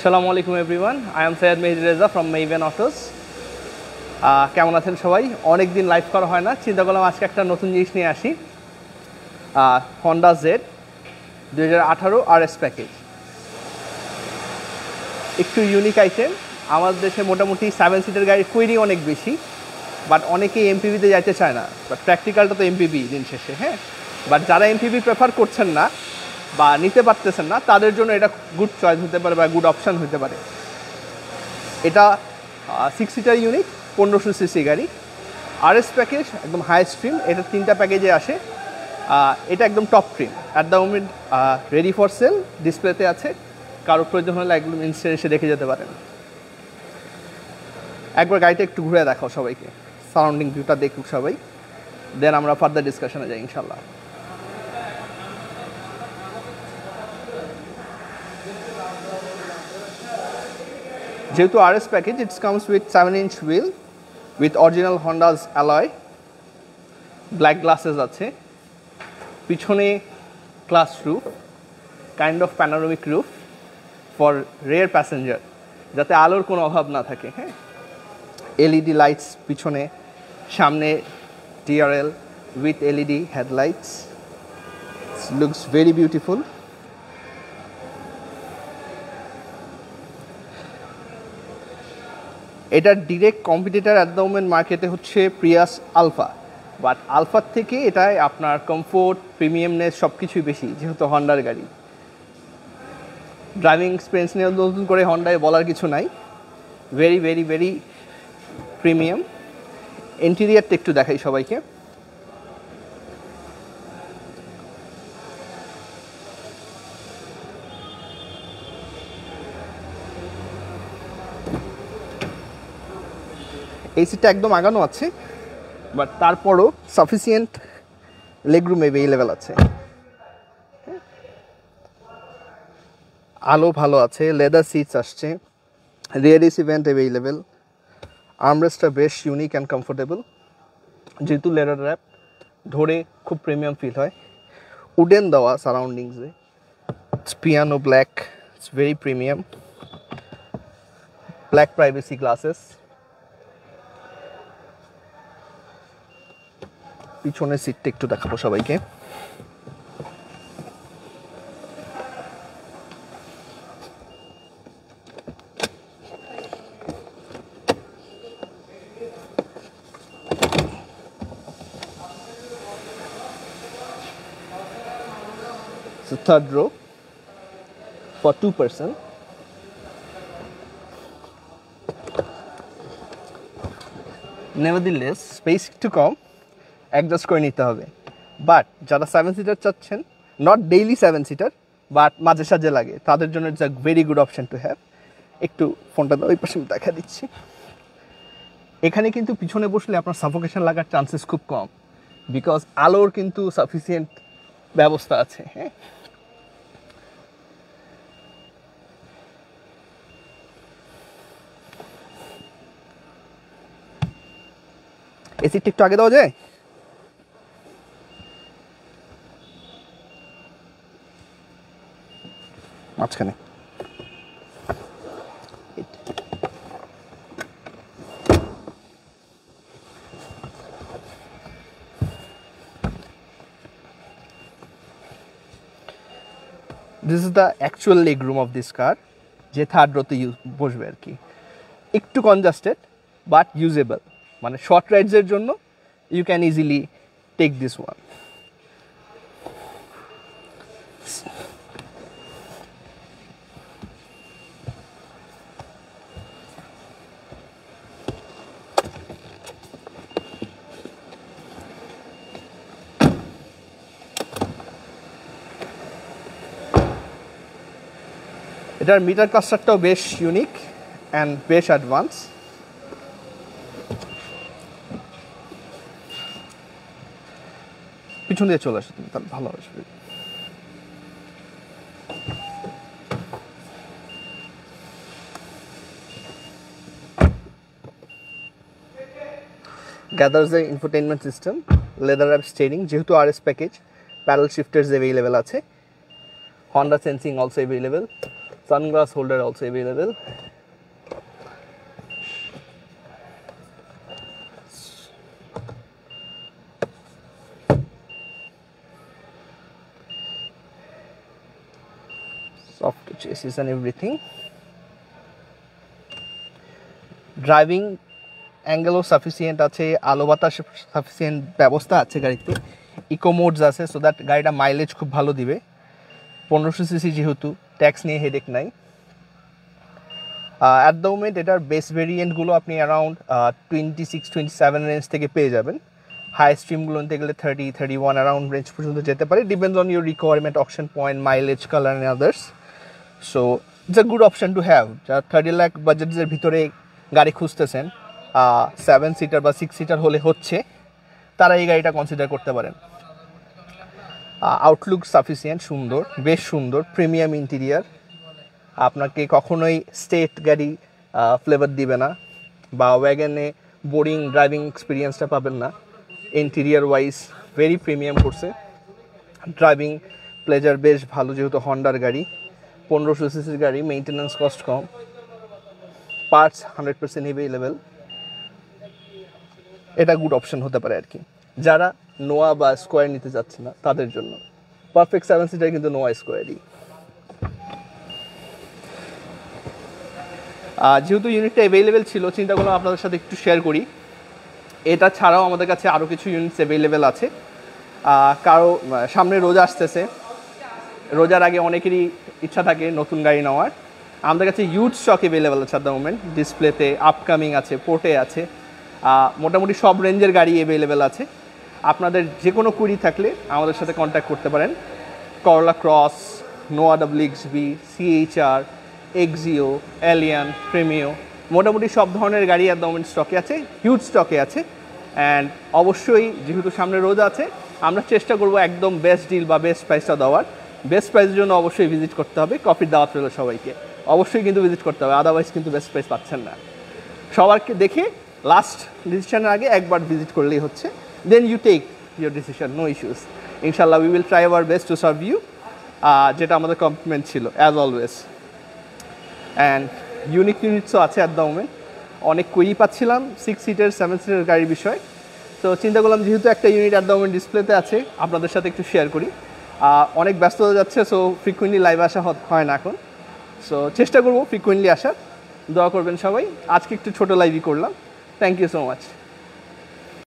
আসসালামু আলাইকুম everyone, I am Syed Mehedi Reza from Maven Autos. কেমন আছেন সবাই? অনেক দিন লাইভ করা হয় না, চিন্তা করলাম আজকে একটা নতুন জিনিস নিয়ে আসি। হন্ডা জেড 2018 RS প্যাকেজ, একটু ইউনিক আইটেম। আমাদের দেশে মোটামুটি 7 সিটের গাড়ির কোয়েরি অনেক বেশি, বাট অনেকেই এমপিভিতে যাইতে চায় না। বাট প্র্যাকটিক্যালটা তো এমপিভি দিন শেষে, হ্যাঁ। বাট যারা এমপিভি প্রেফার করছেন না বা নিতে পারতেছেন না, তাদের জন্য এটা গুড চয়েস হতে পারে বা গুড অপশান হতে পারে। এটা 6 সিটার ইউনিট, 1500 সিসি গাড়ি, RS প্যাকেজ, একদম হাই স্ট্রিম। এটা 3টা প্যাকেজে আসে। এটা একদম top trim. At the moment ready for sale, ডিসপ্লেতে আছে। কারো প্রয়োজন হলে একদম ইনস্ট্যান্ট এসে দেখে যেতে পারেন। একবার গাড়িটা একটু ঘুরে দেখাও সবাইকে, সারাউন্ডিং ভিউটা দেখুক সবাই, দেন আমরা ফার্দার ডিসকাশনে যাই ইনশাল্লাহ। যেহেতু RS package, it's comes with 7-inch wheel with original Honda's alloy, black glasses আছে, পিছনে glass roof, kind of panoramic roof for rear passenger, যাতে আলোর কোনো অভাব না থাকে, হ্যাঁ। LED লাইটস পিছনে, সামনে TRL with LED headlights, looks very beautiful. এটার direct competitor at the moment মার্কেটে হচ্ছে প্রিয়াস আলফা, বাট আলফার থেকে এটায় আপনার কমফোর্ট, প্রিমিয়ামনেস সব কিছুই বেশি, যেহেতু হন্ডার গাড়ি। ড্রাইভিং এক্সপিরিয়েন্স নিয়ে নতুন করে হন্ডায় বলার কিছু নাই, ভেরি ভেরি ভেরি প্রিমিয়াম। ইন্টেরিয়ারটা একটু দেখাই সবাইকে। এই সিটটা একদম আগানো আছে, বাট তারপরও সাফিসিয়েন্ট লেগরুম অ্যাভেলেবেল আছে। আলো ভালো আছে, লেদার সিটস আসছে, রিয়ার এসি ভেন্ট অ্যাভেলেবেল, আর্মরেস্টটা বেশ ইউনিক অ্যান্ড কমফোর্টেবল, যেহেতু লেদার র্যাপ, ধরে খুব প্রিমিয়াম ফিল হয়। উডেন দেওয়া সারাউন্ডিংসে, piano black, it's very premium, black privacy glasses. পিছনের সিটটা একটু দেখাবো সবাইকে। So third row for 2 person. Nevertheless, space একটু কম, অ্যাডজাস্ট করে নিতে হবে। বাট যারা 7 সিটার চাচ্ছেন, নট ডেইলি 7 সিটার, বাট মাঝে সাঝে লাগে, তাদের জন্য it's a very good option to have. একটু ফোনটা ওই পাশে দেখা দিচ্ছি। এখানে কিন্তু পিছনে বসলে আপনার সাফোকেশন লাগার চান্সেস খুব কম, বিকজ আলোর কিন্তু সাফিসিয়েন্ট ব্যবস্থা আছে, হ্যাঁ। এই সিটটা একটু আগে দেওয়া যায়? মাঝখানে this is the actual legroom of this car, যে থার্ড রোতে বসবে আর কি। একটু কনজাস্টেড বাট ইউজেবল, মানে শর্ট রাইডসের জন্য you can easily take this one. এটার মিটার ক্লাস্টারটাও বেশ ইউনিক অ্যান্ড বেশ অ্যাডভান্স। পিছন দিয়ে চলে আসো তুমি, তাহলে ভালো আসবে। Gathers a infotainment system, leather wrap steering, যেহেতু RS package, paddle shifters available আছে, Honda sensing also available, Sunglass holder also available. Soft chassis and everything. Driving অ্যাঙ্গেলও সাফিসিয়েন্ট আছে, আলো বাতাস সাফিসিয়েন্ট ব্যবস্থা আছে গাড়িতে, ইকো মোডস আছে সো দ্যাট গাড়িটা মাইলেজ খুব ভালো দিবে। 1500 সিসি যেহেতু ট্যাক্স নিয়ে হেডেক নাই। অ্যাট দ্য মোমেন্ট এটার বেস ভেরিয়েন্টগুলো আপনি অ্যারাউন্ড 26-27 রেঞ্জ থেকে পেয়ে যাবেন। হাই স্ট্রিমগুলো নিতে গেলে 30-31 অ্যারাউন্ড রেঞ্জ পর্যন্ত যেতে পারে, depends on your requirement, option point, mileage, colour and others. So it's a good option to have. যারা 30 লাখ বাজেটের ভিতরে গাড়ি খুঁজতেছেন, 7 সিটার বা 6 সিটার হলে হচ্ছে, তারা এই গাড়িটা কনসিডার করতে পারেন। আউটলুক সাফিসিয়েন্ট, সুন্দর, বেশ সুন্দর, প্রিমিয়াম ইন্টেরিয়ার, আপনাকে কখনোই স্টেট গাড়ি ফ্লেভার দিবে না বা ওয়াগনে বোরিং ড্রাইভিং এক্সপিরিয়েন্সটা পাবেন না। ইন্টেরিয়ার ওয়াইজ ভেরি প্রিমিয়াম করছে, ড্রাইভিং প্লেজার বেশ ভালো, যেহেতু হন্ডার গাড়ি, 1500 সিসির গাড়ি, মেইনটেন্যান্স কস্ট কম, পার্টস 100% অ্যাভেলেবেল। এটা গুড অপশন হতে পারে আর কি, যারা নোয়া বা স্কোয়ার নিতে যাচ্ছে না তাদের জন্য। পারফেক্ট 7 সিটার কিন্তু নোয়া স্কোয়ারই। যেহেতু ইউনিটটা অ্যাভেলেবেল ছিল, চিন্তা করলাম আপনাদের সাথে একটু শেয়ার করি। এটা ছাড়াও আমাদের কাছে আরও কিছু ইউনিটস অ্যাভেলেবেল আছে। কারো সামনে রোজা আসতেছে, রোজার আগে অনেকেরই ইচ্ছা থাকে নতুন গাড়ি নেওয়ার। আমাদের কাছে ইউজ স্টক অ্যাভেলেবেল আছে অ্যাট দ্য মোমেন্ট, ডিসপ্লেতে, আপকামিং আছে, পোর্টে আছে, মোটামুটি সব রেঞ্জের গাড়ি অ্যাভেলেবেল আছে। আপনাদের যে কোনো কুইরি থাকলে আমাদের সাথে কন্ট্যাক্ট করতে পারেন। করলা ক্রস, নোয়া WXB, CHR, Axio, alien, Premio, মোটামুটি সব ধরনের গাড়ি অ্যাট দ্য মোমেন্ট স্টকে আছে, হিউজ স্টকে আছে। অ্যান্ড অবশ্যই যেহেতু সামনে রোজ আছে, আমরা চেষ্টা করব একদম বেস্ট ডিল বা বেস্ট প্রাইসটা দেওয়ার। বেস্ট প্রাইসের জন্য অবশ্যই ভিজিট করতে হবে, কফির দাওয়াত রইল সবাইকে, অবশ্যই কিন্তু ভিজিট করতে হবে, আদারওয়াইজ কিন্তু বেস্ট প্রাইস পাচ্ছেন না। সবাইকে দেখে লাস্ট ডিসিশনের আগে একবার ভিজিট করলেই হচ্ছে, then you take your decision, no issues. ইনশাল্লাহ we will try our best to serve you, যেটা আমাদের কমিটমেন্ট ছিল অ্যাজ অলওয়েজ। অ্যান্ড ইউনিক ইউনিটসও আছে অ্যাট দ্য মোমেন্ট, অনেক কোয়েরি পাচ্ছিলাম 6 সিটার 7 সিটার গাড়ির বিষয়। তো চিন্তা করলাম যেহেতু একটা ইউনিট অ্যাট দ্য মোমেন্ট ডিসপ্লেতে আছে, আপনাদের সাথে একটু শেয়ার করি। অনেক ব্যস্ত হয়ে যাচ্ছে, সো ফ্রিকুয়েন্টলি লাইভ আসা হয় না এখন, সো চেষ্টা করবো ফ্রিকুয়েন্টলি আসার। দোয়া করবেন সবাই। আজকে একটু ছোটো লাইভই করলাম। Thank you so much.